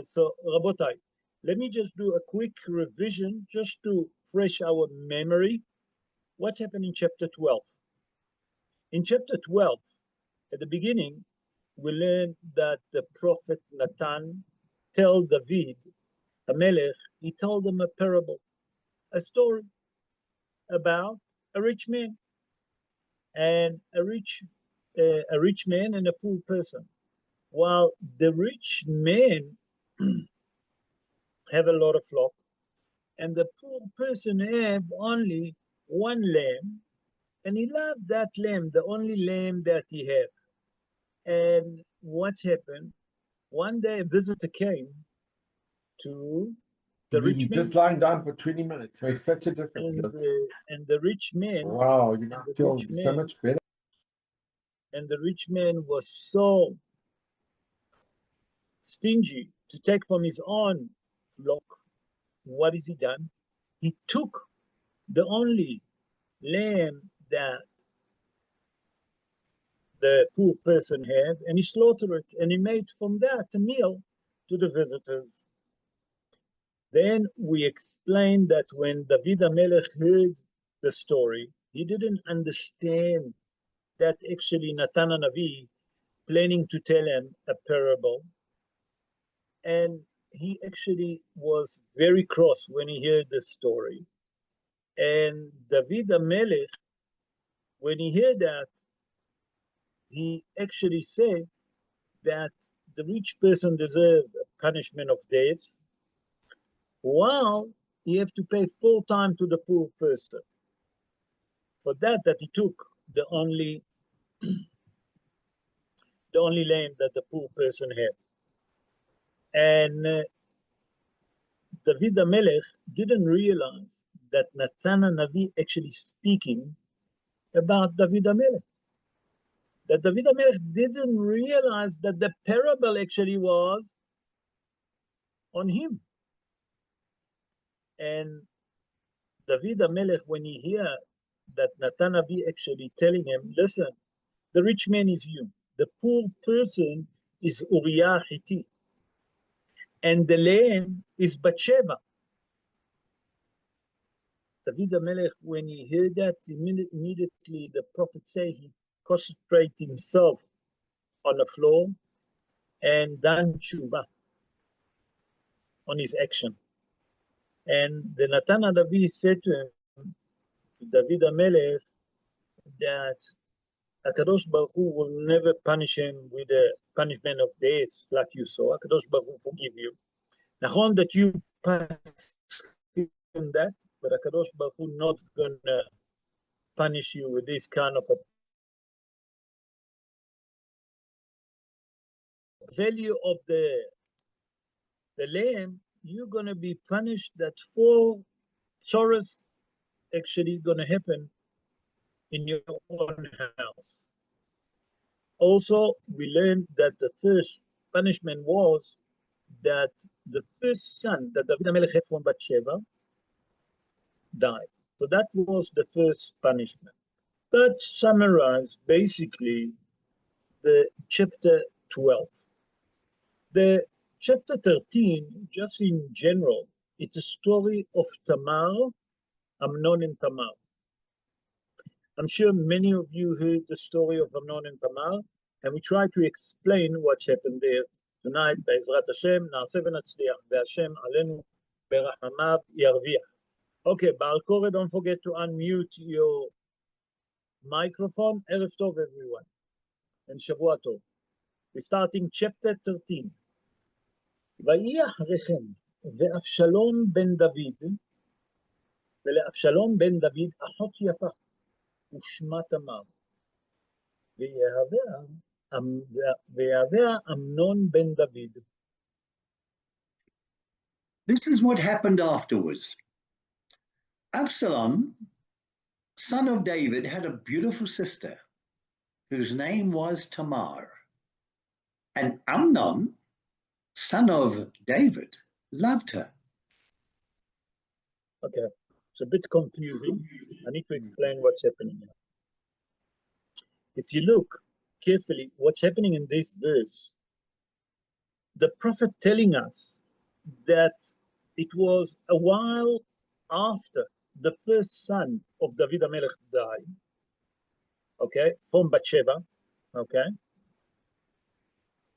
So, Rabotai, let me just do a quick revision just to fresh our memory. What happened in chapter 12? In chapter 12, at the beginning, we learned that the prophet Nathan tell David, a melech, he told him a parable, a story about a rich man and a rich man and a poor person. While the rich man have a lot of flock, and the poor person have only one lamb, and he loved that lamb, the only lamb that he had. And what happened? One day a visitor came to the rich man. Just lying down for 20 minutes makes such a difference. And the rich man, wow, you feel so much better. And the rich man was so stingy to take from his own flock. What has he done? He took the only lamb that the poor person had, and he slaughtered it, and he made from that a meal to the visitors. Then we explained that when David HaMelech heard the story, he didn't understand that actually Natan HaNavi planning to tell him a parable, and he actually was very cross when he heard the story. And David HaMelech, when he heard that, he actually said that the rich person deserved a punishment of death, while he have to pay full time to the poor person for that he took the only lamb that the poor person had. And David HaMelech didn't realize that Natan HaNavi actually speaking about David HaMelech. That David HaMelech didn't realize that the parable actually was on him. And David HaMelech, when he hear that Natan HaNavi actually telling him, listen, the rich man is you, the poor person is Uriah Hittite, and the lamb is Bathsheba. David HaMelech, when he heard that, immediately the prophet say he prostrate himself on the floor and done tshuva on his action. And the Natan HaNavi said to him, to David HaMelech, that HaKadosh Baruch Hu will never punish him with a punishment of death like you saw. HaKadosh Baruch Hu forgive you. Nachon that you pass in that, but HaKadosh Baruch Hu not gonna punish you with this kind of a value of the lamb. You're gonna be punished that 4 sorrows actually gonna happen in your own house. Also, we learned that the first punishment was that the first son that David HaMelech had from Bathsheba died. So that was the first punishment. That summarized basically the chapter 12. The chapter 13, just in general, it's a story of Tamar, Amnon and Tamar. I'm sure many of you heard the story of Amnon and Tamar, and we try to explain what happened there tonight. Be'ezrat Hashem, na'aseh v'natzliach, ve'Hashem alenu berachamav yarviach. Okay, Baal Koreh, don't forget to unmute your microphone. Erev Tov, everyone, and Shavua Tov. We're starting chapter 13. ויהי אחריכם, ואבשלום בן דוד, ולאבשלום בן דוד אחות יפה, ושמה תמר. ויהביה אמנון בן דוד. This is what happened afterwards. Absalom, son of David, had a beautiful sister whose name was Tamar. And Amnon, son of David, loved her. Okay, it's a bit confusing. I need to explain what's happening here. If you look carefully, what's happening in this verse, the prophet telling us that it was a while after the first son of David HaMelech died, okay, from Bathsheba, okay,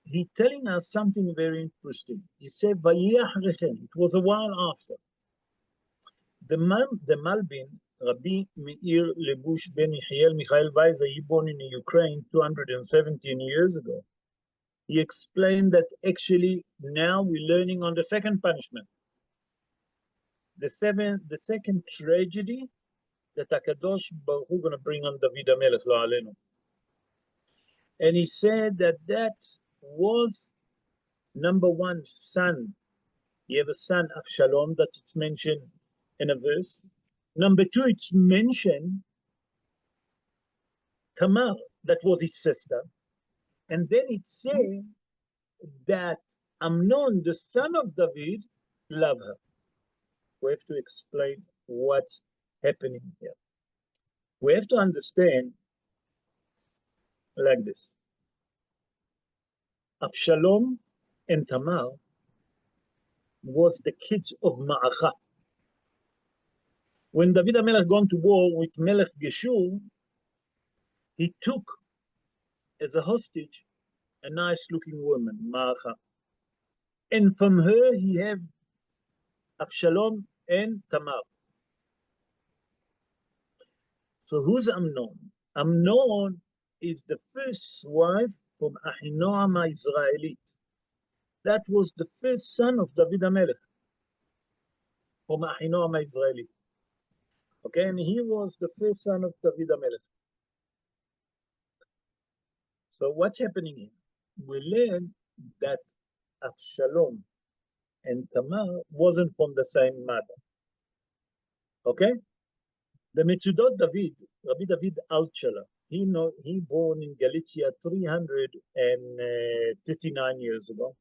he telling us something very interesting. He said, it was a while after. The Malbin, Rabbi Meir Lebush ben Yechiel Michael Weiser, he born in Ukraine 217 years ago. He explained that actually now we're learning on the second punishment. The second tragedy that HaKadosh Baruch Hu going to bring on David HaMelech lo alenu. And he said that that was number one, son. He have a son, Avshalom, that it's mentioned in a verse. Number two, it's mentioned Tamar, that was his sister. And then it says that Amnon, the son of David, loved her. We have to explain what's happening here. We have to understand like this. Avshalom and Tamar was the kids of Ma'acha. When David HaMelech gone to war with Melech Geshur, he took as a hostage a nice-looking woman, Ma'acha. And from her he have Avshalom and Tamar. So who's Amnon? Amnon is the first wife from Ahinoam Israeli. That was the first son of David HaMelech from Ahinoam Israeli. Okay, and he was the first son of David HaMelech. So what's happening here? We learn that Avshalom and Tamar wasn't from the same mother. Okay? The Mitzudot David, Rabbi David Altshuler, he born in Galicia 339 years ago.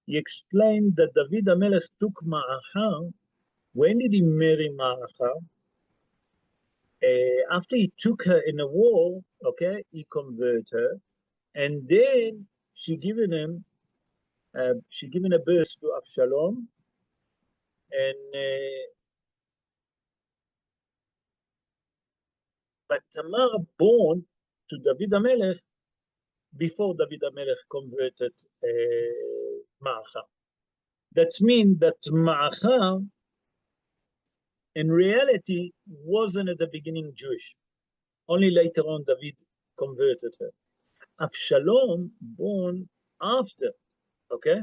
He explained that David HaMelech took Ma'acha. When did he marry Ma'acha? After he took her in a war, okay, he converted her, and then she given a birth to Avshalom, and but Tamar born to David HaMelech before David HaMelech converted Ma'acha. That means that Ma'acha in reality wasn't at the beginning Jewish. Only later on David converted her. Avshalom born after, okay?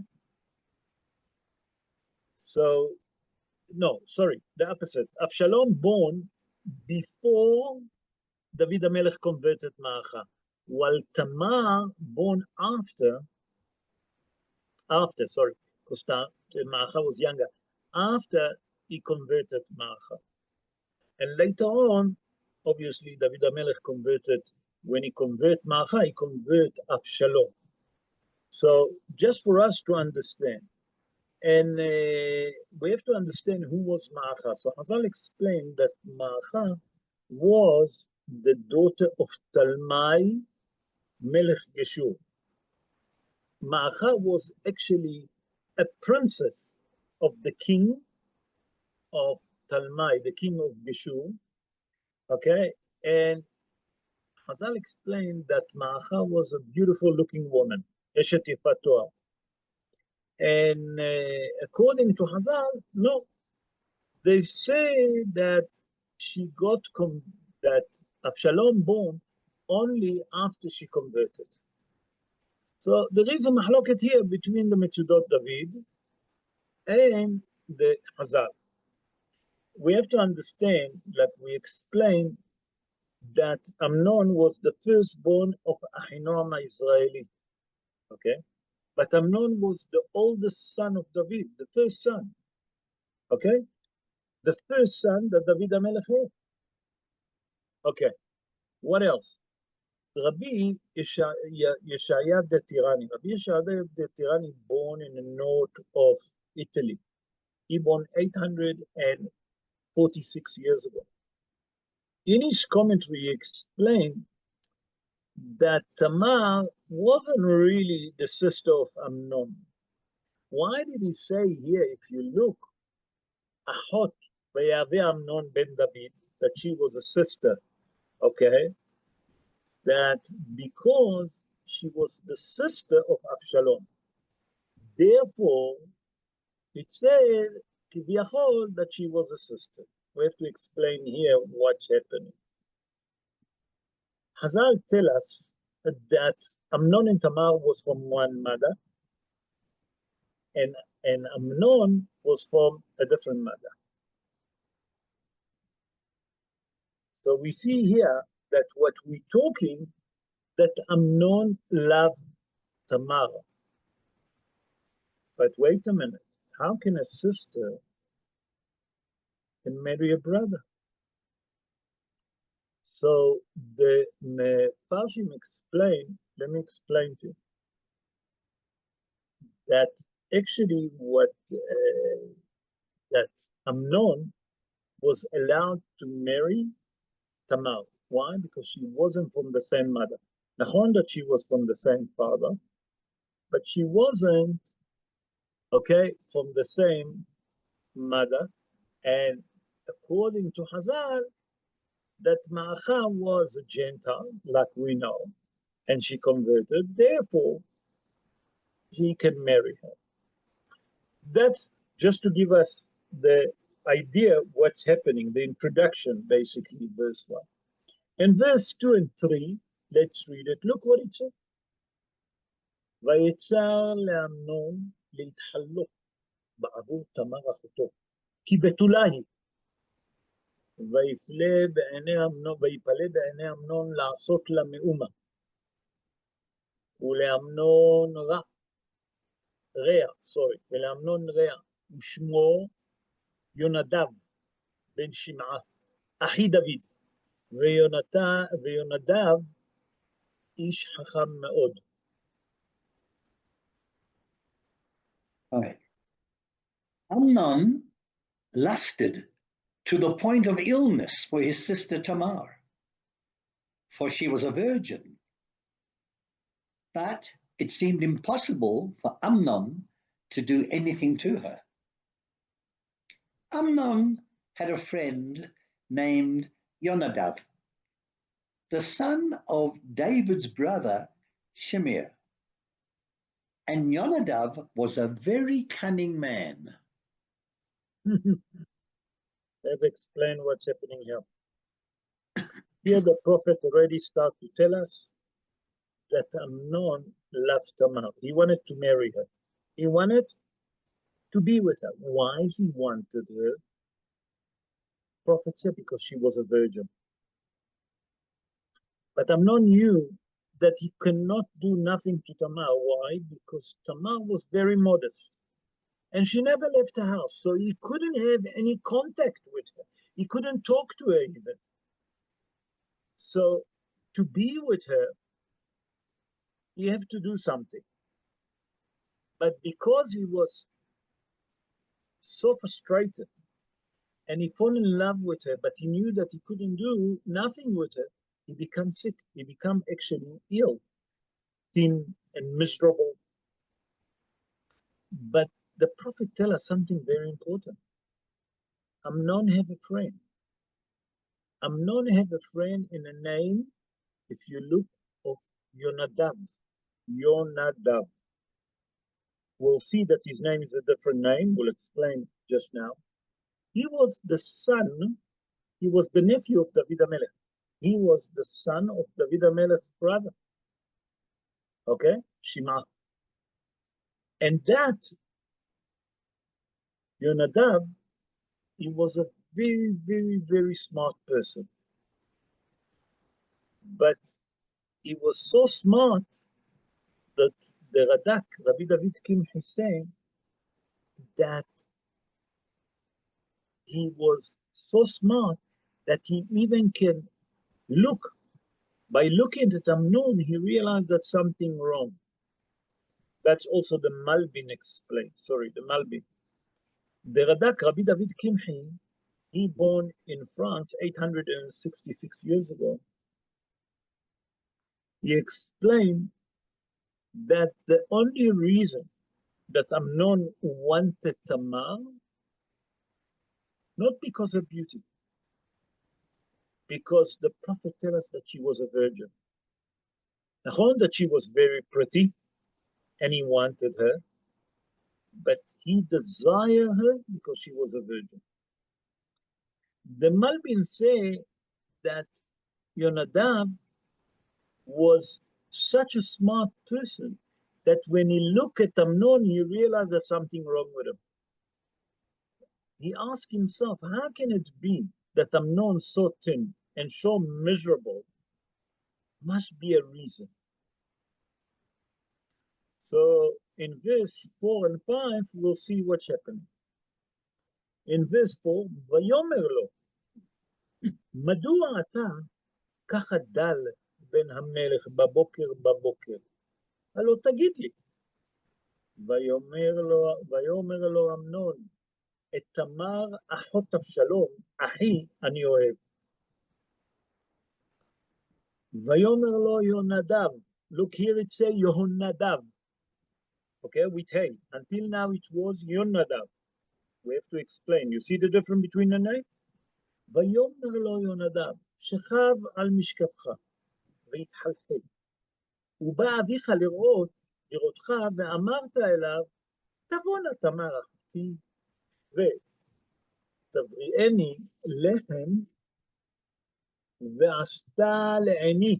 So, no, sorry, the opposite. Avshalom born before David HaMelech converted Ma'acha, while Tamar born after, because Ma'acha was younger, after he converted Ma'acha. And later on, obviously, David HaMelech converted, when he converted Ma'acha, he converted Avshalom. So just for us to understand, and we have to understand who was Ma'acha. So Hazal explained that Ma'acha was the daughter of Talmai Melech Geshur. Ma'acha was actually a princess of the king of Talmai, the king of Geshur. Okay, and Hazal explained that Ma'acha was a beautiful looking woman, Eshet Yifat Toar. And according to Hazal, no. They say that she got that Avshalom born only after she converted. So there is a mahloket here between the Mitzudot David and the Hazal. We have to understand, like we explained, that Amnon was the firstborn of Ahinoam Israeli. Okay? But Amnon was the oldest son of David, the first son. Okay? The first son that David HaMelech had. Okay, what else? Rabbi Yeshaya the Tirani. Rabbi Yeshaya the Tirani born in the north of Italy. He born 846 years ago. In his commentary, he explained that Tamar wasn't really the sister of Amnon. Why did he say here, if you look, Ahot Vayave Amnon ben David, that she was a sister, okay? That because she was the sister of Avshalom, therefore it said, Kivyachol, that she was a sister. We have to explain here what's happening. Hazal tell us that Amnon and Tamar was from one mother, and Amnon was from a different mother. So we see here that what we're talking, that Amnon loved Tamar. But wait a minute, how can a sister can marry a brother? So the Mefarshim explain, let me explain to you, that actually what that Amnon was allowed to marry Tamar. Why? Because she wasn't from the same mother. Nachon that she was from the same father, but she wasn't, okay, from the same mother. And according to Hazal, that Ma'acha was a Gentile, like we know, and she converted, therefore he can marry her. That's just to give us the idea what's happening, the introduction, basically, verse 1. In verse 2 and 3, let's read it. Look what it says. ויצר לאמנון להתחלוק בעבור תמר אחותו, כי בתולה היא. ויפלא בעיני אמנון לעשות לה מאומה. ולאמנון ולאמנון רע, ושמו יונדב בן שמעה, אחי דוד. ויונדב איש חכם מאוד. Right. Amnon lusted to the point of illness for his sister Tamar, for she was a virgin. But it seemed impossible for Amnon to do anything to her. Amnon had a friend named Yonadav, the son of David's brother Shmuel. And Yonadav was a very cunning man. Let's explain what's happening here. Here the prophet already started to tell us that Amnon loved Tamar. He wanted to marry her. He wanted to be with her. Why he wanted her? Prophet said because she was a virgin. But Amnon knew that he cannot do nothing to Tamar. Why? Because Tamar was very modest. And she never left the house. So he couldn't have any contact with her. He couldn't talk to her even. So to be with her, you have to do something. But because he was so frustrated and he fell in love with her, but he knew that he couldn't do nothing with her, he became sick. He became actually ill, thin and miserable. But the prophet tells us something very important. Amnon had a friend. Amnon had a friend in the name, if you look, of Yonadav. Yonadav. We'll see that his name is a different name. We'll explain just now. He was the son, he was the nephew of David HaMelech. He was the son of David HaMelech's brother. Okay? Shema. And that, Yonadav, he was a very, very, very smart person. But he was so smart that the Radak, Rabbi David Kimchi, saying that he was so smart that he even can look. By looking at Amnon, he realized that something wrong. That's also the Malbin explained. Sorry, the Malbin. The Radak, Rabbi David Kimchi, he born in France 866 years ago. He explained that the only reason that Amnon wanted Tamar, not because of beauty, because the prophet tells us that she was a virgin. That she was very pretty, and he wanted her, but he desired her because she was a virgin. The Malbim say that Yonadav was such a smart person that when he looked at Amnon, he realized there's something wrong with him. He asked himself, how can it be that Amnon so thin and so miserable? Must be a reason. So in verse 4 and 5, we'll see what's happening. In verse 4, ויאמר לו, מדוע אתה ככה דל בן המלך בבוקר? הלא תגיד לי. ויאמר לו אמנון, את תמר אחות אבשלום, אחי אני אוהב. ויאמר לו יהונדב, look here it say יהונדב. Okay, with hey. Until now it was Yonadav. We have to explain. You see the difference between the name? ויאמר לו יהונדב, שכב על משכבך, והתחלחל. ובא אביך לראותך, ואמרת אליו, תבוא נא תמר אחותי, ותבריאני לחם, ועשתה לעיני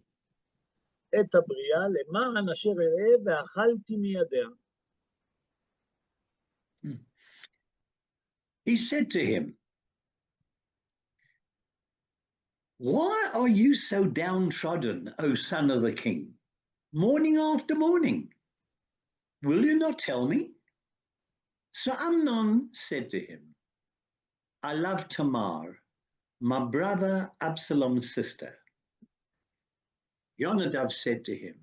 את הבריאה, למען אשר אראה, ואכלתי מידיה. He said to him, why are you so downtrodden, O son of the king, morning after morning? Will you not tell me? So Amnon said to him, I love Tamar, my brother Absalom's sister. Yonadav said to him,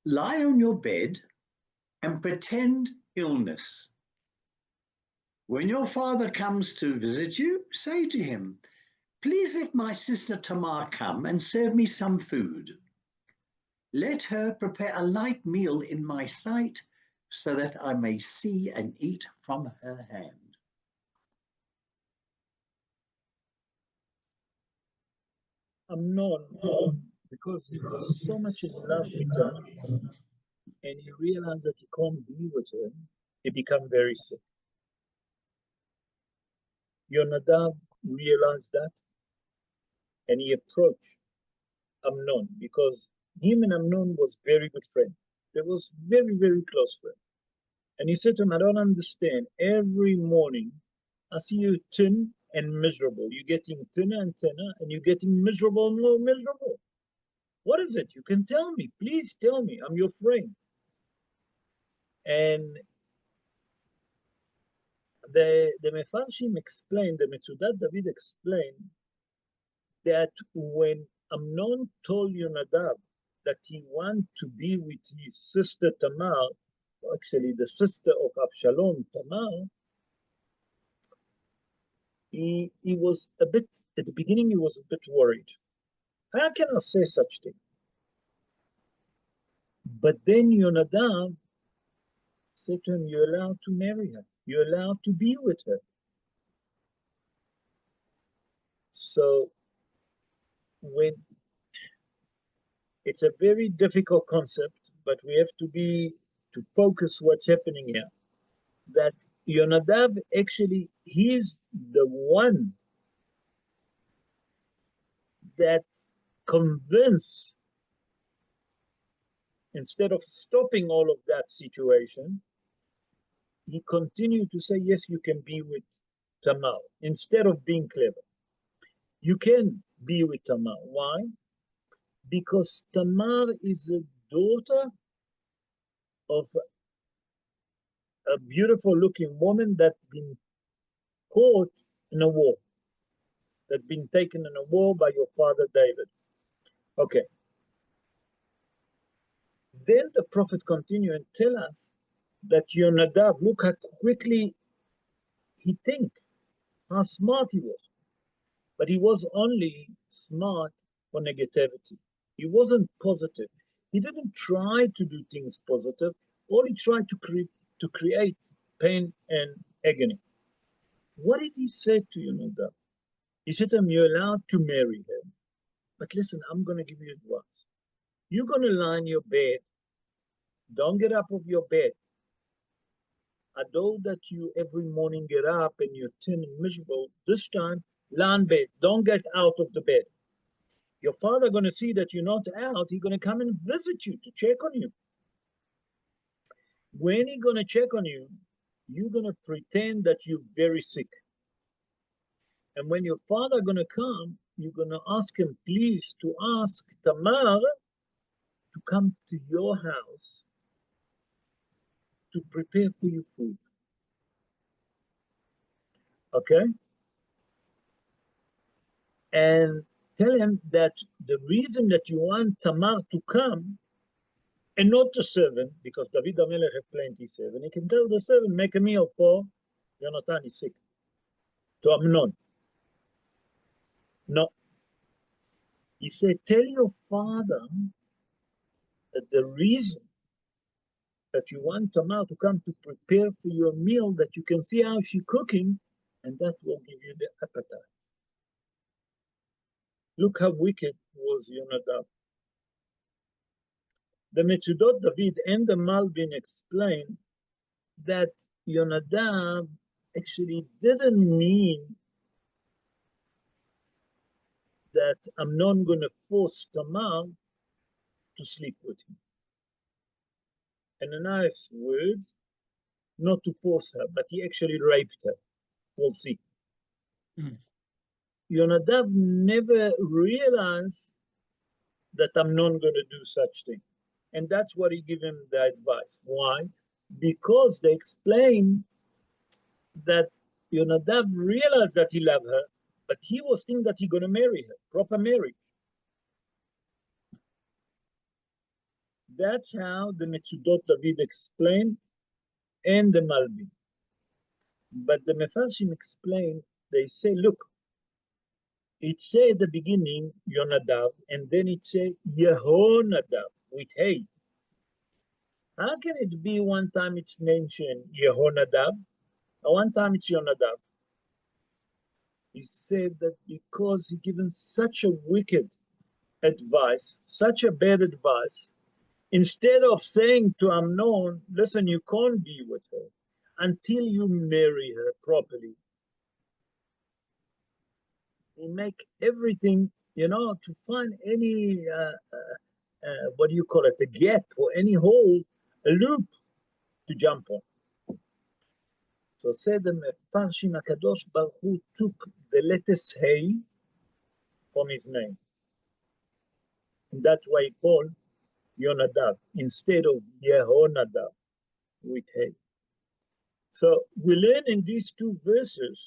lie on your bed and pretend illness. When your father comes to visit you, say to him, please let my sister Tamar come and serve me some food. Let her prepare a light meal in my sight so that I may see and eat from her hand. Amnon, because he was so much in love with her, and he realized that he can't be with her, he became very sick. Yonadav realized that, and he approached Amnon, because him and Amnon was very good friends. They was very, very close friends. And he said to him, I don't understand. Every morning, I see you thin and miserable. You're getting thinner and thinner, and you're getting miserable and more miserable. What is it? You can tell me. Please tell me. I'm your friend. And the Mefarshim explained, the Metzudat David explained, that when Amnon told Yonadav that he wanted to be with his sister Tamar, actually the sister of Absalom, Tamar, he was a bit, at the beginning he was a bit worried. How can I say such thing? But then Yonadav said to him, you're allowed to marry her. You're allowed to be with her. So when it's a very difficult concept, but we have to focus what's happening here. That Yonadav actually, he's the one that convinced, instead of stopping all of that situation, he continued to say, yes, you can be with Tamar, instead of being clever. You can be with Tamar. Why? Because Tamar is a daughter of a beautiful looking woman that's been caught in a war, that's been taken in a war by your father David. Okay. Then the prophet continued and tell us that Yonadav, look how quickly he think, how smart he was. But he was only smart for negativity. He wasn't positive. He didn't try to do things positive. All he tried to to create pain and agony. What did he say to Yonadav? He said to him, you're allowed to marry her. But listen, I'm going to give you advice. You're going to lie in your bed. Don't get up of your bed. Although that you every morning get up and you're turning miserable, this time, lie in bed. Don't get out of the bed. Your father going to see that you're not out. He's going to come and visit you to check on you. When he's going to check on you, you're going to pretend that you're very sick. And when your father going to come, you're going to ask him, please, to ask Tamar to come to your house to prepare for you food. Okay? And tell him that the reason that you want Tamar to come and not the servant, because David HaMelech had plenty servant, he can tell the servant, make a meal for Jonathan, he's sick. To Amnon. No. He said, tell your father that the reason that you want Tamar to come to prepare for your meal, that you can see how she's cooking, and that will give you the appetite. Look how wicked was Yonadav. The Metzudot David and the Malbim explain that Yonadav actually didn't mean that Amnon going to force Tamar to sleep with him. In a nice word, not to force her, but he actually raped her. We'll see. Yonadav never realized that Amnon going to do such thing. And that's what he gave him the advice. Why? Because they explain that Yonadav realized that he loved her, but he was thinking that he's going to marry her, proper marriage. That's how the Metzudot David explain and the Malbim. But the Mefarshim explain, they say, look, it say at the beginning Yonadav, and then it say Yehonadav with hey. How can it be one time it's mentioned Yehonadav, and one time it's Yonadav? He said that because he given such a wicked advice, such a bad advice, instead of saying to Amnon, listen, you can't be with her until you marry her properly. He make everything, to find any, what do you call it, a gap or any hole, a loop to jump on. So said the Mefarshim HaKadosh Baruch Hu took the letters Hey from his name. And that's why he called Yonadav instead of Yehonadav with Hey. So we learn in these two verses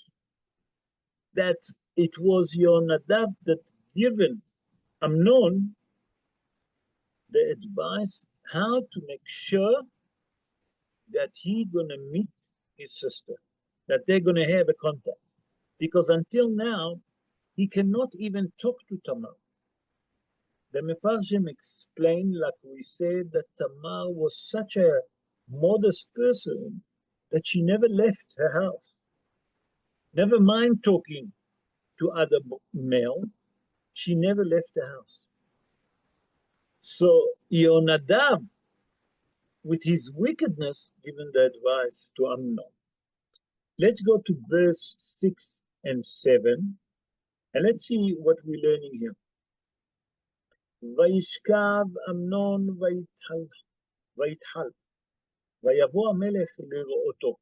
that it was Yonadav that given Amnon the advice how to make sure that he's going to meet his sister, that they're going to have a contact. Because until now, he cannot even talk to Tamar. The Mefarshim explained, like we said, that Tamar was such a modest person that she never left her house. Never mind talking to other male, she never left the house. So Yonadav, with his wickedness, given the advice to Amnon. Let's go to verse 6 and 7, and let's see what we're learning here. וישכב אמנון ויתחל, ויבוא המלך לראותו.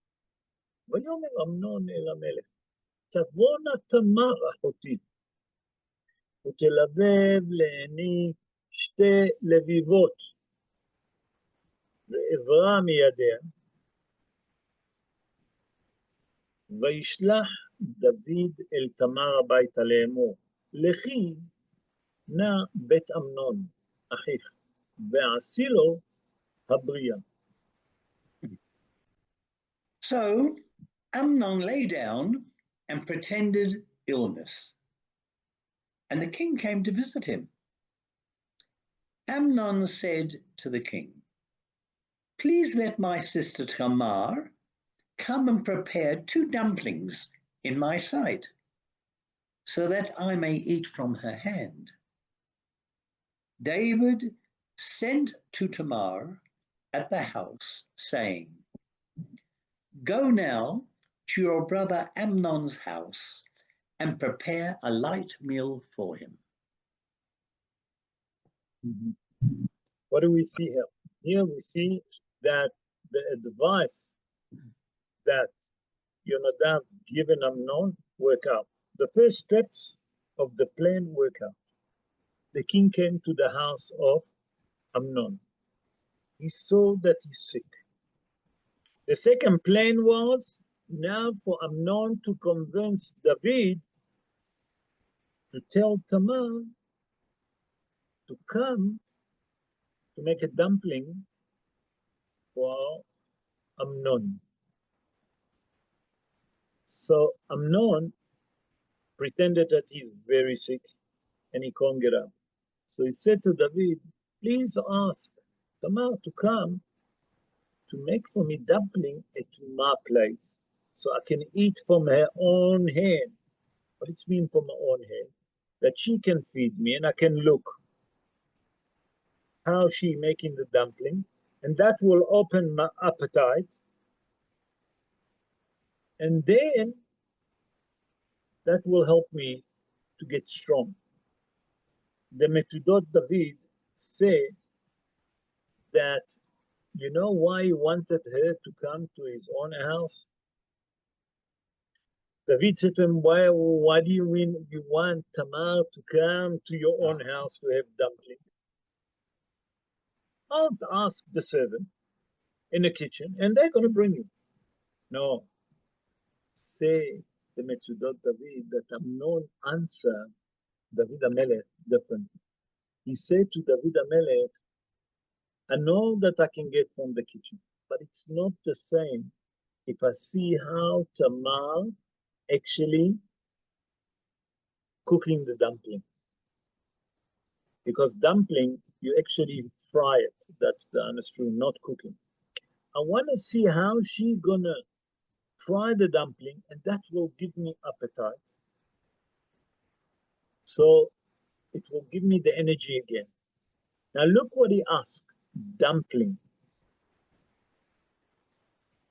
ויאמר אמנון אל המלך, תבוא נא תמר אחותי, ותלבב לעיני שתי לביבות, ועברה מידיה. וישלח דוד אל תמר הביתה לאמור, לכי נא בית אמנון אחיך, ועשי לו הבריאה. So Amnon lay down and pretended illness, and the king came to visit him. Amnon said to the king, please let my sister Tamar come and prepare 2 dumplings in my sight, so that I may eat from her hand. David sent to Tamar at the house, saying, go now to your brother Amnon's house and prepare a light meal for him. What do we see here? Here we see that the advice that Yonadav given Amnon work out. The first steps of the plan work out. The king came to the house of Amnon. He saw that he's sick. The second plan was now for Amnon to convince David to tell Tamar to come to make a dumpling for Amnon. So Amnon pretended that he's very sick and he can't get up. So he said to David, please ask Tamar to come to make for me dumpling at my place so I can eat from her own hand. What it means from her own hand? That she can feed me and I can look how she making the dumpling, and that will open my appetite. And then that will help me to get strong. The Metudot David say that, you know why he wanted her to come to his own house? David said to him, why do you mean you want Tamar to come to your own house to have dumpling? I'll ask the servant in the kitchen and they're going to bring you. No. Say the Metudot David that Amnon answered David HaMelech differently. He said to David HaMelech, I know that I can get from the kitchen, but it's not the same if I see how Tamar actually cooking the dumpling. Because dumpling, you actually fry it. That's the honest truth, not cooking. I want to see how she gonna fry the dumpling, and that will give me appetite. So it will give me the energy again. Now look what he asked, dumpling.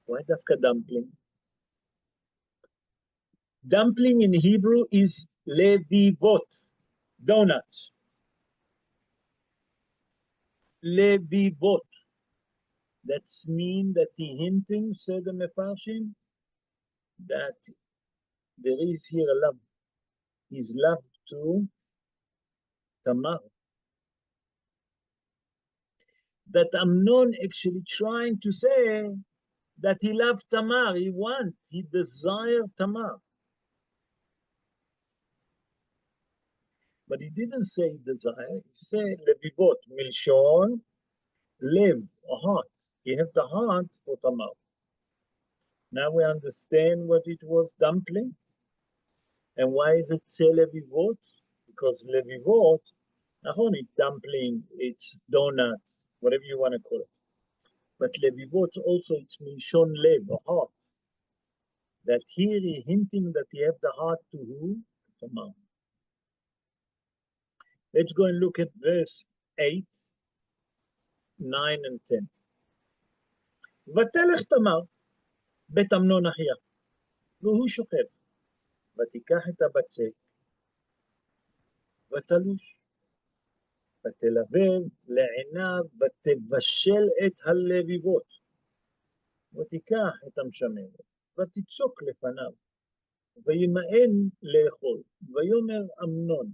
Why dafka dumpling? Dumpling in Hebrew is levivot, donuts. Levivot. That means that he hinting, said the Mefarshim, that there is here a love. His love to Tamar. That Amnon actually trying to say that he loved Tamar, he desired Tamar. But he didn't say desire, he said levivot, milshon, lev, a heart. He had the heart for Tamar. Now we understand what it was, dumpling. And why is it say levivot? Because levivot, not only dumpling, it's donuts, whatever you want to call it. But levivot also, it's milshon lev, a heart. That here he hinting that he have the heart to who? Tamar. Let's go and look at verse 8, 9 and 10. ותלך תמר בית אמנון אחיה, והוא שוכב, ותיקח את הבצק, ותלוש, ותלבב לעיניו, ותבשל את הלביבות, ותיקח את המשמרת, ותצוק לפניו, וימאן לאכול, ויאמר אמנון,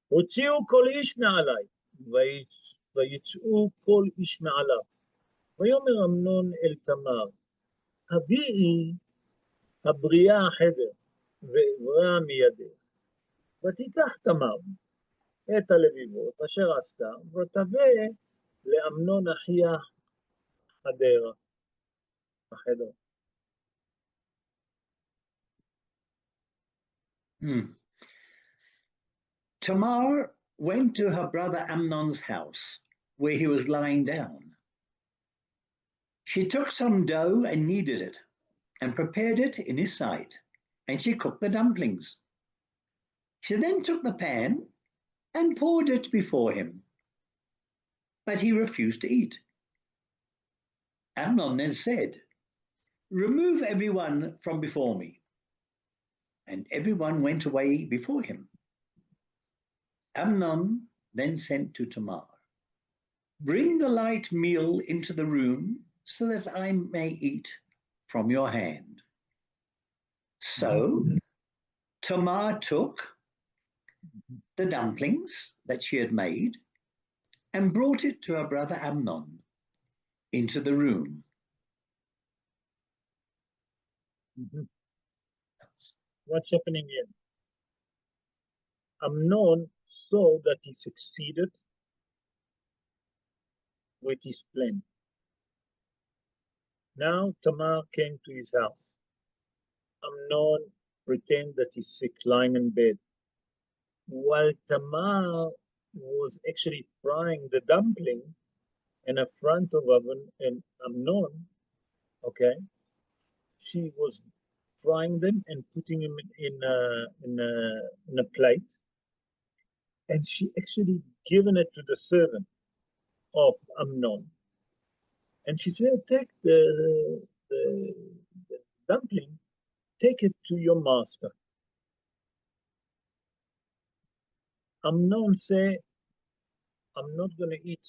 הוציאו כל איש מעלי, ויצאו כל איש מעליו. ויאמר אמנון אל תמר, הביאי הבריאה החדר, ועברה מידך. ותיקח תמר את הלביבות אשר עשתה, ותבא לאמנון אחיה החדר. Tamar went to her brother Amnon's house, where he was lying down. She took some dough and kneaded it, and prepared it in his sight, and she cooked the dumplings. She then took the pan and poured it before him, but he refused to eat. Amnon then said, "Remove everyone from before me." And everyone went away before him. Amnon then sent to Tamar, "Bring the light meal into the room so that I may eat from your hand." So Tamar took the dumplings that she had made and brought it to her brother Amnon into the room. What's happening here? Amnon saw that he succeeded with his plan. Now Tamar came to his house. Amnon pretended that he's sick, lying in bed, while Tamar was actually frying the dumpling in a front of oven, and Amnon, okay, she was frying them and putting them in a plate, and she actually given it to the servant of Amnon, and she said, "Take the dumpling, take it to your master." Amnon said, "I'm not going to eat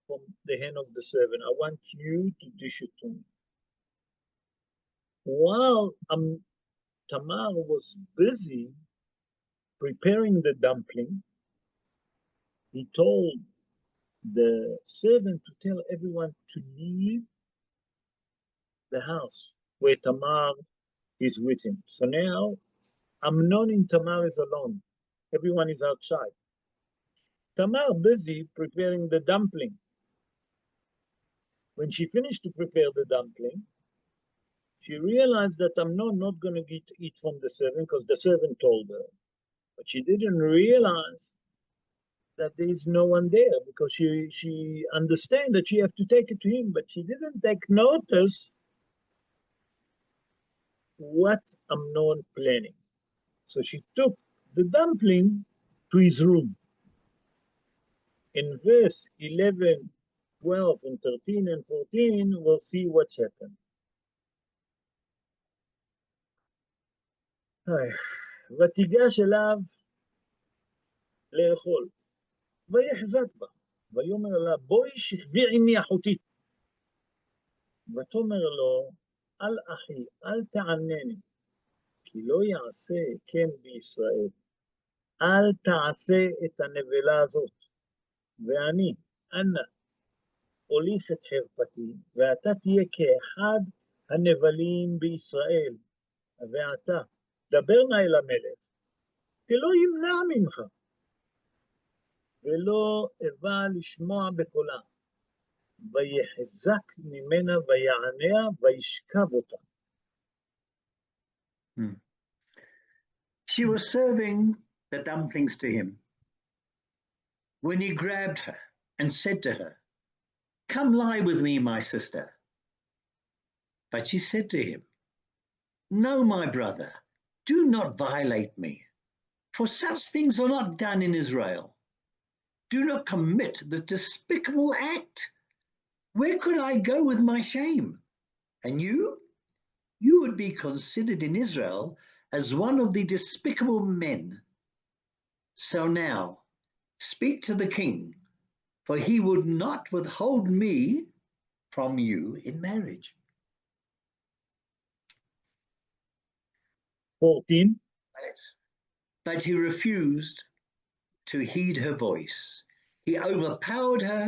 from the hand of the servant. I want you to dish it to me." While Tamar was busy preparing the dumpling, he told the servant to tell everyone to leave the house where Tamar is with him. So now Amnon and Tamar is alone. Everyone is outside. Tamar busy preparing the dumpling. When she finished to prepare the dumpling, she realized that Amnon not going to eat from the servant because the servant told her. But she didn't realize that there is no one there because she understand that she have to take it to him, but she didn't take notice what Amnon planning. So she took the dumpling to his room. In verse 11, 12, and 13 and 14, we'll see what happened. ותיגש אליו לאכול, ויחזק בה, ויאמר לה, בואי שכבי עמי אחותי. ותאמר לו, אל אחי, אל תענני, כי לא יעשה כן בישראל. אל תעשה את הנבלה הזאת, ואני, אנא, הוליך את חרפתי, ואתה תהיה כאחד הנבלים בישראל. ואתה, דבר נא אל המלך, כי לא ימנע ממך, ולא אבא לשמוע בקולה. ויחזק ממנה ויעניה וישכב אותה. She was serving the dumplings to him when he grabbed her and said to her, "Come lie with me, my sister." But she said to him, "No, my brother, do not violate me, for such things are not done in Israel. Do not commit the despicable act. Where could I go with my shame? And you would be considered in Israel as one of the despicable men. So now speak to the king, for he would not withhold me from you in marriage." 14. But he refused to heed her voice. He overpowered her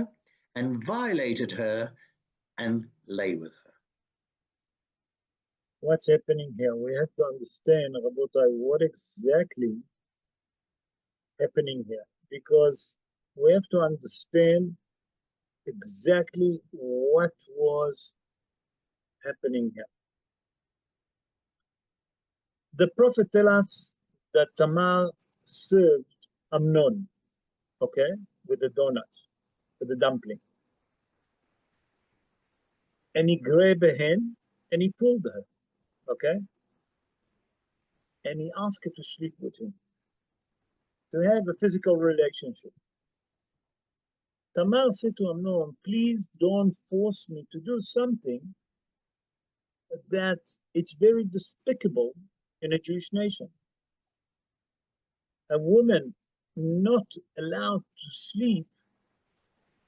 and violated her and lay with her. What's happening here? We have to understand, Rabotai, what exactly happening here, because we have to understand exactly what was happening here. The prophet tells us that Tamar served Amnon, okay, with the donut, with the dumpling. and he grabbed her hand and he pulled her, okay? And he asked her to sleep with him, to have a physical relationship. Tamar said to Amnon, please don't force me to do something that it's very despicable in a Jewish nation. A woman not allowed to sleep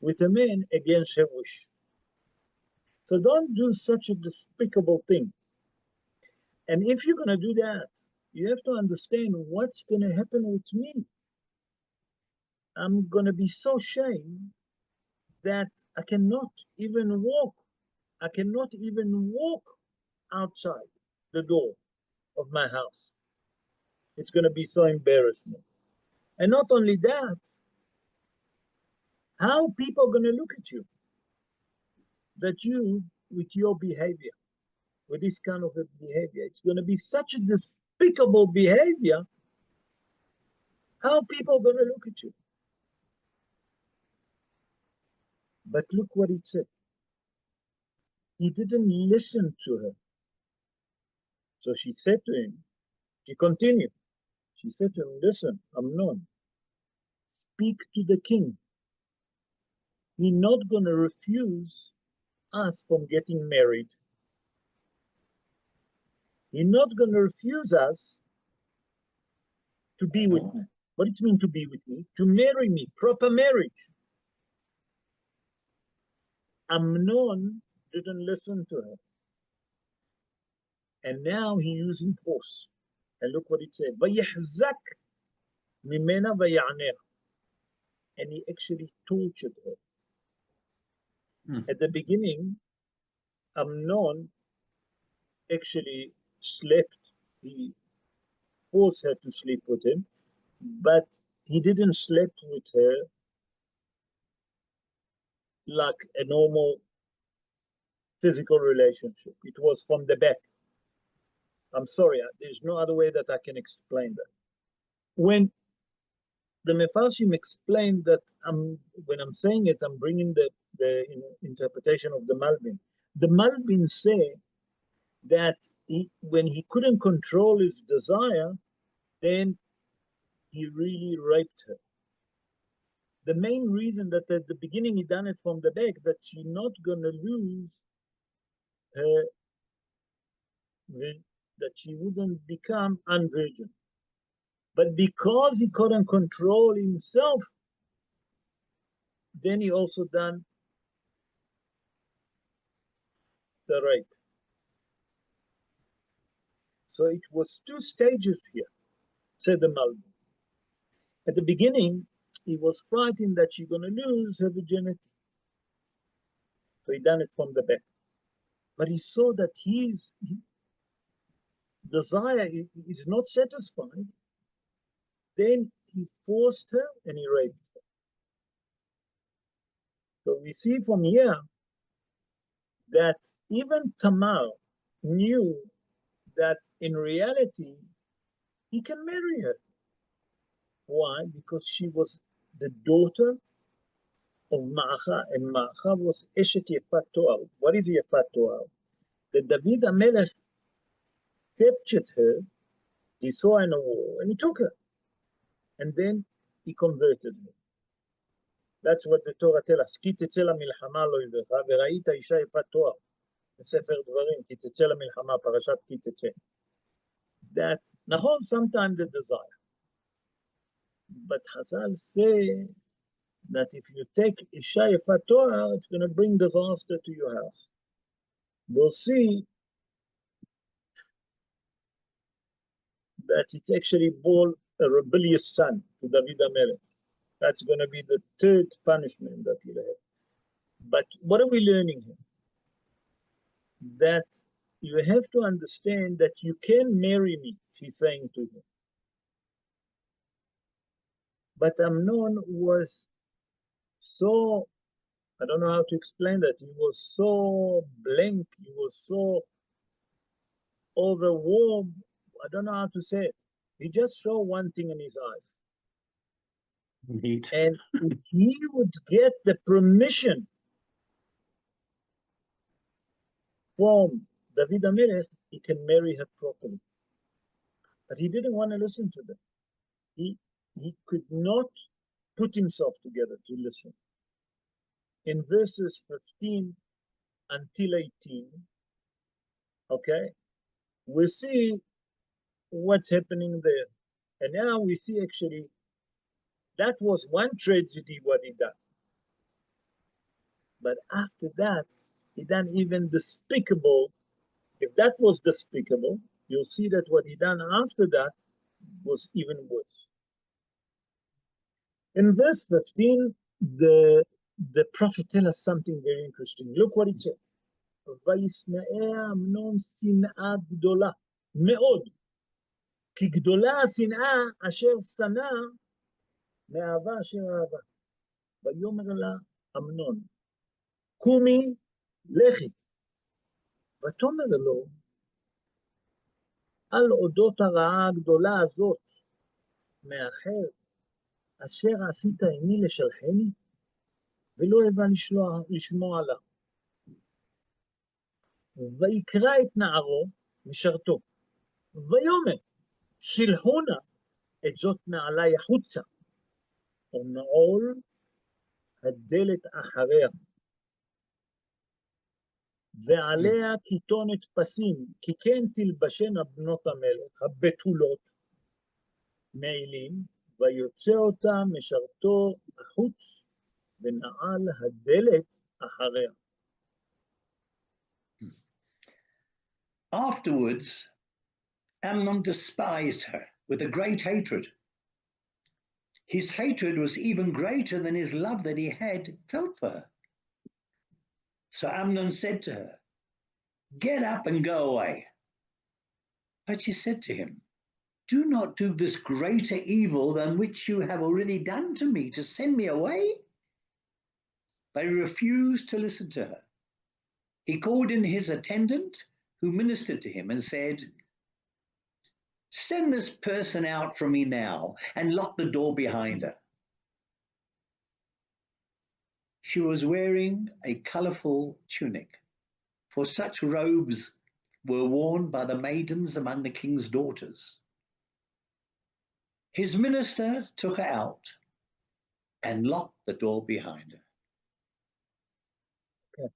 with a man against her wish. So don't do such a despicable thing. And if you're going to do that, you have to understand what's going to happen with me. I'm going to be so ashamed that I cannot even walk. I cannot even walk outside the door of my house. It's going to be so embarrassing. And not only that, how people are going to look at you? That you, with your behavior, with this kind of a behavior, it's going to be such a despicable behavior. How people are going to look at you? But look what he said. He didn't listen to her. So she said to him, she continued. She said to him, listen, Amnon, speak to the king. He's not going to refuse us from getting married. He's not going to refuse us to be with me. What does it mean to be with me? To marry me, proper marriage. Amnon didn't listen to her. And now he's using force. And look what it said. وَيَحْزَكْ مِمَنَا وَيَعْنِرْ. And he actually tortured her. At the beginning, Amnon actually slept. He forced her to sleep with him, but he didn't sleep with her like a normal physical relationship. It was from the back. I'm sorry, there's no other way that I can explain that. When the Mefarshim explained that, when I'm saying it, I'm bringing the interpretation of the Malbim. The Malbim say that when he couldn't control his desire, then he really raped her. The main reason that at the beginning he done it from the back, that she's not going to lose her, that she wouldn't become unvirgin. But because he couldn't control himself, then he also done the rape. So it was two stages here, said the Malbim. At the beginning, he was frightened that she's going to lose her virginity. So he done it from the back. But he saw that his desire is not satisfied. Then he forced her and he raped her. So we see from here that even Tamar knew that in reality he can marry her. Why? Because she was the daughter of Ma'acha, and Ma'acha was Eshet Yefat Toar. What is Yefat Toar? That David HaMelech captured her, he saw her in a war, and he took her. And then he converted her. That's what the Torah tells us. כי תצא למלחמה לא יבך, וראית אישה יפת תואר. בספר דברים, כי תצא למלחמה, פרשת כי תצא. That, נכון, sometimes the desire. But Chazal say that if you take Isha Yefat Toar, it's going to bring disaster to your house. We'll see that it's actually born a rebellious son to David HaMelech. That's going to be the third punishment that he'll have. But what are we learning here? That you have to understand that you can marry me, she's saying to him. But Amnon was so, I don't know how to explain that, he was so blank, he was so overwhelmed, I don't know how to say it. He just saw one thing in his eyes. Neat. And if he would get the permission from David HaMelech, he can marry her properly. But he didn't want to listen to them. He could not put himself together to listen. In verses 15 until 18, okay, we see what's happening there. And now we see actually that was one tragedy what he done. But after that, he done even despicable. If that was despicable, you'll see that what he done after that was even worse. In verse 15, the prophet tells us something very interesting. Look what it says. וישנאה אמנון שנאה גדולה מאוד, כי גדולה השנאה אשר שנא מאהבה אשר אהבה. ויאמר לה אמנון, קומי לכי. ותאמר לו, על אודות הרעה הגדולה הזאת, מאחר אשר עשית עימי לשלחני, ולא הבא לשמוע לה. ויקרא את נערו משרתו, ויאמר, שלחונה את זאת מעלי החוצה, ונעול הדלת אחריה, ועליה כיתונת פסים, כי כן תלבשנה בנות המלך, הבתולות, מעילים, ויוצא אותה משרתו החוץ, ונעל הדלת אחריה. Afterwards, Amnon despised her with a great hatred. His hatred was even greater than his love that he had felt for her. So Amnon said to her, "Get up and go away." But she said to him, "Do not do this greater evil than which you have already done to me, to send me away." But he refused to listen to her. He called in his attendant, who ministered to him, and said, "Send this person out from me now and lock the door behind her." She was wearing a colorful tunic, for such robes were worn by the maidens among the king's daughters. His minister took her out and locked the door behind her. Okay.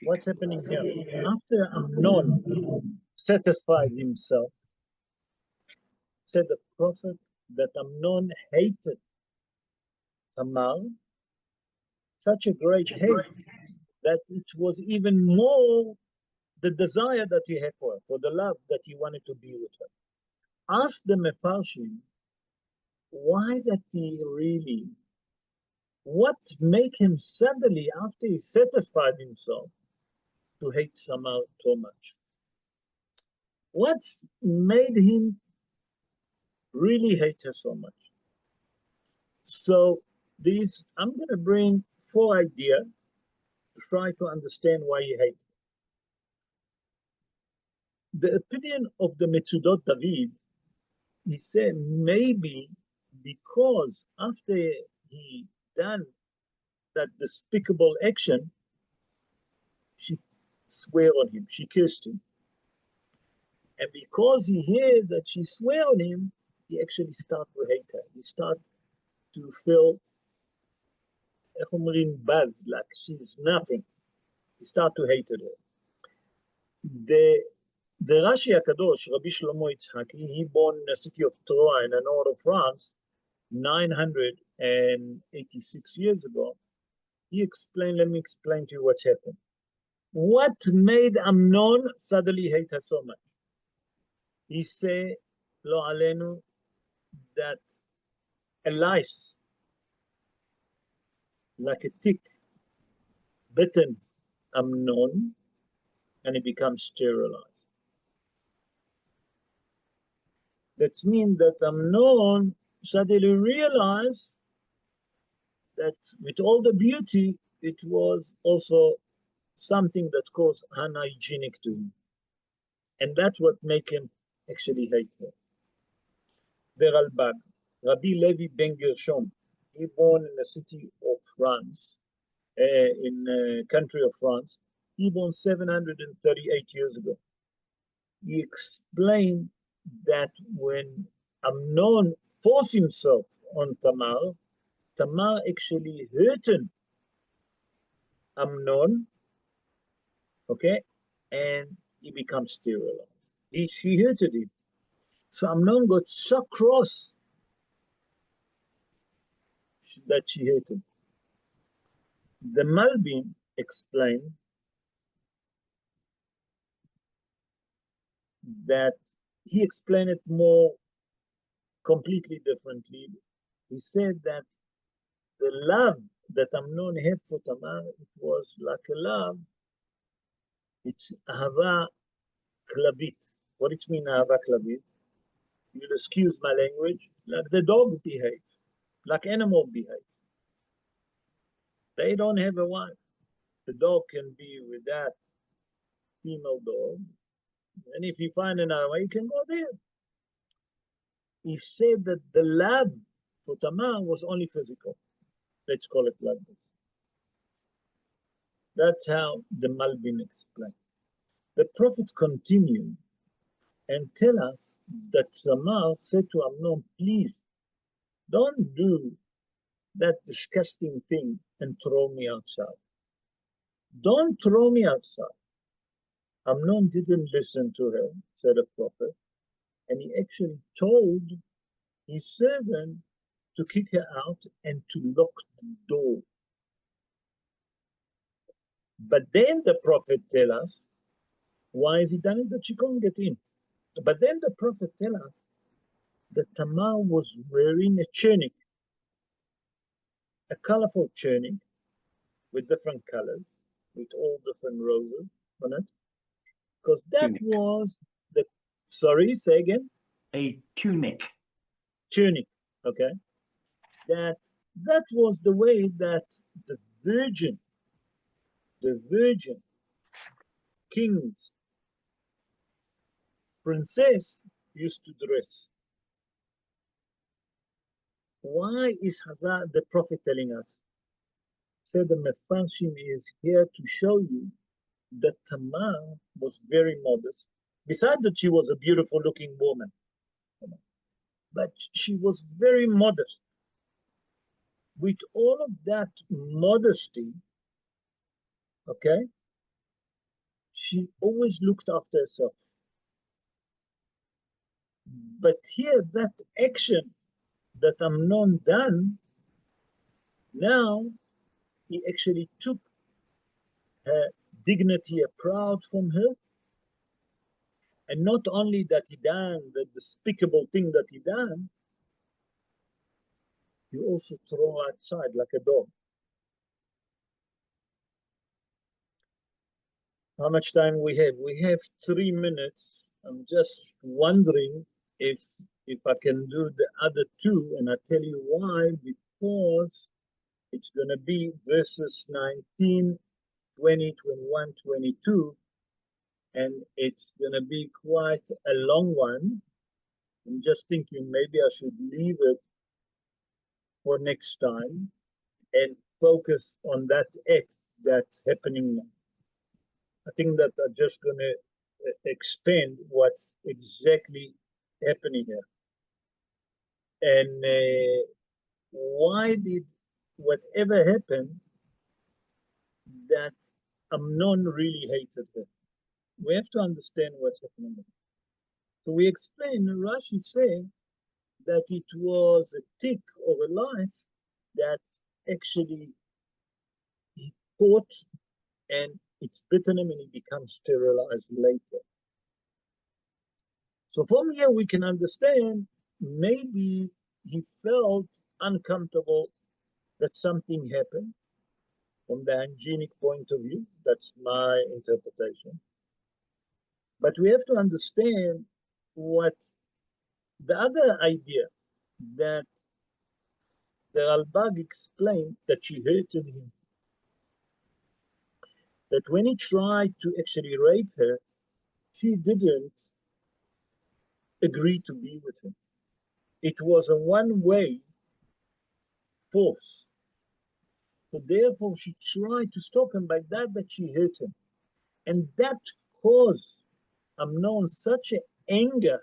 What's happening here? After Amnon satisfies himself, said the prophet that Amnon hated Tamar, such a great hate that it was even more the desire that he had for her, for the love that he wanted to be with her. Ask the Mefarshim, why that he really, what make him suddenly, after he satisfied himself, to hate Tamar so much? What made him really hate her so much? So these, I'm going to bring 4 ideas to try to understand why he hated her. The opinion of the Metzudot David, he said maybe because after he done that despicable action, she swear on him, she cursed him. And because he heard that she swear on him, he actually started to hate her. He started to feel bad, like she's nothing. He started to hate her. The Rashi HaKadosh, Rabbi Shlomo Yitzhaki, he born in the city of Troyes in the north of France, 986 years ago. He explained, let me explain to you what's happened. What made Amnon suddenly hate her so much? He said, Lo alenu, that a lice, like a tick, bitten Amnon, and he becomes sterilized. That means that Amnon suddenly realized that with all the beauty, it was also something that caused unhygienic to him. And that's what made him actually hate her. The Ralbag, Rabbi Levy ben Gershom, he born in the city of France, in the country of France, he born 738 years ago. He explained that when Amnon forced himself on Tamar, Tamar actually hurt Amnon, okay, and he becomes sterilized. She hurted him. So Amnon got so cross that she hated him. The Malbim explained that he explained it more completely differently. He said that the love that Amnon had for Tamar, it was like a love, it's Ahava Klavit. What it means, Ahava Klavit? You'll excuse my language, like the dog behave, like animal behave. They don't have a wife. The dog can be with that female dog, and if you find another way, you can go there. He said that the love for Tamar was only physical. Let's call it like this. That's how the Malbim explained. The prophet continued and tell us that Tamar said to Amnon, please don't do that disgusting thing and throw me outside. Don't throw me outside. Amnon didn't listen to her, said the prophet, and he actually told his servant to kick her out and to lock the door. But then the prophet tell us, why is he done it? That she can't get in. But then the prophet tell us that Tamar was wearing a tunic, a colorful tunic with different colors, with all different roses on it. Because that Tunic. was the, sorry, say again? A tunic. Tunic, okay? That was the way that the virgin kings, princess used to dress. Why is Hazar, the prophet, telling us? Said the Mefarshim is here to show you that Tamar was very modest. Besides that she was a beautiful looking woman, but she was very modest. With all of that modesty, okay, she always looked after herself. But here, that action that Amnon done, now he actually took her dignity, her proud from her. And not only that he done the despicable thing that he done, he also throw outside like a dog. How much time we have? We have 3 minutes. I'm just wondering if I can do the other two, and I'll tell you why, because it's going to be verses 19, 20, 21, 22, and it's going to be quite a long one. I'm just thinking maybe I should leave it for next time and focus on that act that's happening now. I think that I'm just going to expand what's exactly happening here. And why did whatever happened that Amnon really hated her? We have to understand what's happening. So we explain, Rashi said that it was a tick or a lice that actually he caught and it's bitten him and he becomes sterilized later. So from here we can understand maybe he felt uncomfortable that something happened from the hygienic point of view. That's my interpretation. But we have to understand what the other idea that the Ralbag explained that she hated him. That when he tried to actually rape her, she didn't agree to be with him. It was a one-way force. So therefore she tried to stop him by that she hurt him. And that caused Amnon such an anger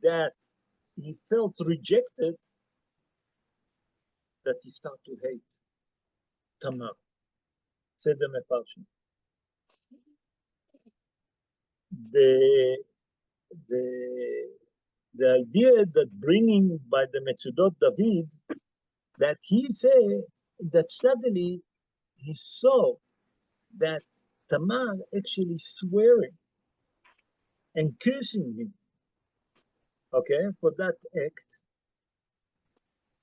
that he felt rejected, that he started to hate Tamar. Said the Mefarshim. The idea that bringing by the Metzudot David, that he said that suddenly he saw that Tamar actually swearing and cursing him, okay, for that act.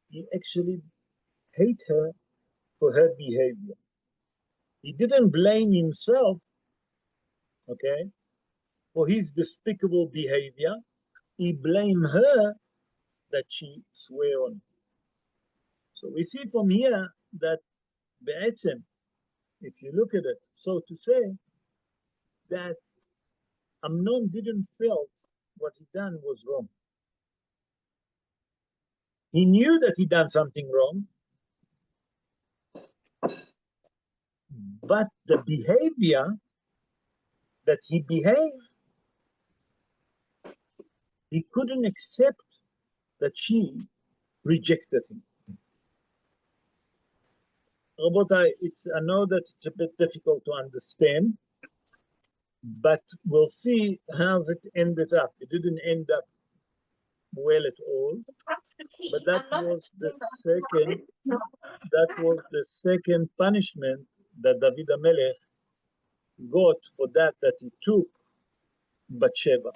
He actually hate her for her behavior. He didn't blame himself, okay, for his despicable behavior. He blamed her that she swear on him. So we see from here that Be'etzem, if you look at it, so to say, that Amnon didn't felt what he done was wrong. He knew that he done something wrong, but the behavior that he behaved, he couldn't accept that she rejected him. Rabotai, I know that it's a bit difficult to understand, but we'll see how it ended up. It didn't end up well at all, but that was the second punishment that David HaMelech got for that he took Bathsheba.